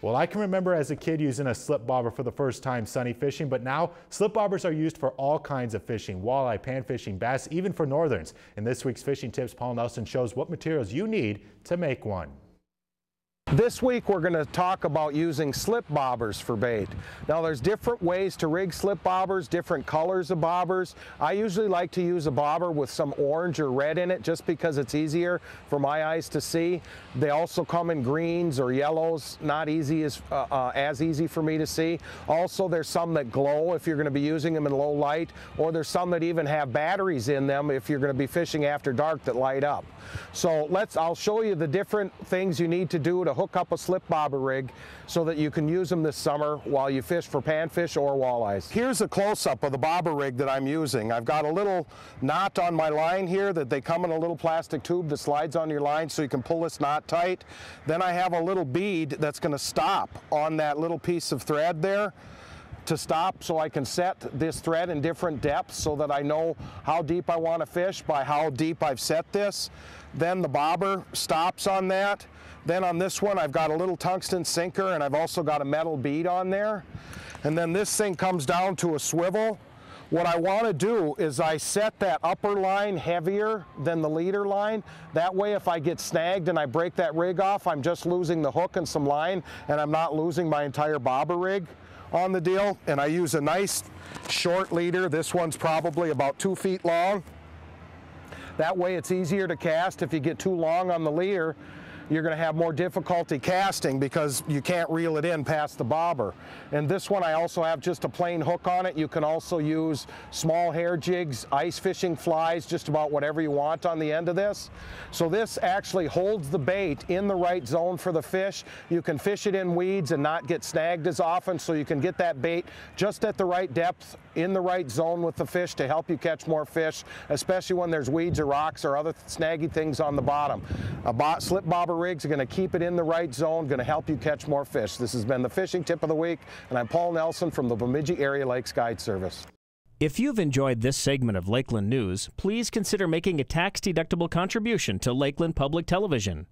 Well, I can remember as a kid using a slip bobber for the first time sunny fishing, but now slip bobbers are used for all kinds of fishing, walleye, panfishing, bass, even for northerns. In this week's Fishing Tips, Paul Nelson shows what materials you need to make one. This week we're going to talk about using slip bobbers for bait. Now there's different ways to rig slip bobbers, different colors of bobbers. I usually like to use a bobber with some orange or red in it just because it's easier for my eyes to see. They also come in greens or yellows, not easy as easy for me to see. Also there's some that glow if you're going to be using them in low light, or there's some that even have batteries in them if you're going to be fishing after dark that light up. So I'll show you the different things you need to do to hook up a slip bobber rig so that you can use them this summer while you fish for panfish or walleyes. Here's a close-up of the bobber rig that I'm using. I've got a little knot on my line here that they come in a little plastic tube that slides on your line so you can pull this knot tight. Then I have a little bead that's going to stop on that little piece of thread there to stop, so I can set this thread in different depths so that I know how deep I want to fish by how deep I've set this. Then the bobber stops on that. Then on this one I've got a little tungsten sinker and I've also got a metal bead on there. And then this thing comes down to a swivel. What I want to do is I set that upper line heavier than the leader line. That way if I get snagged and I break that rig off, I'm just losing the hook and some line and I'm not losing my entire bobber rig on the deal. And I use a nice short leader. This one's probably about 2 feet long. That way it's easier to cast. If you get too long on the leader, you're going to have more difficulty casting because you can't reel it in past the bobber. And this one I also have just a plain hook on it. You can also use small hair jigs, ice fishing flies, just about whatever you want on the end of this. So this actually holds the bait in the right zone for the fish. You can fish it in weeds and not get snagged as often, so you can get that bait just at the right depth in the right zone with the fish to help you catch more fish, especially when there's weeds or rocks or other snaggy things on the bottom. A slip bobber rigs are going to keep it in the right zone, going to help you catch more fish. This has been the Fishing Tip of the Week, and I'm Paul Nelson from the Bemidji Area Lakes Guide Service. If you've enjoyed this segment of Lakeland News, please consider making a tax-deductible contribution to Lakeland Public Television.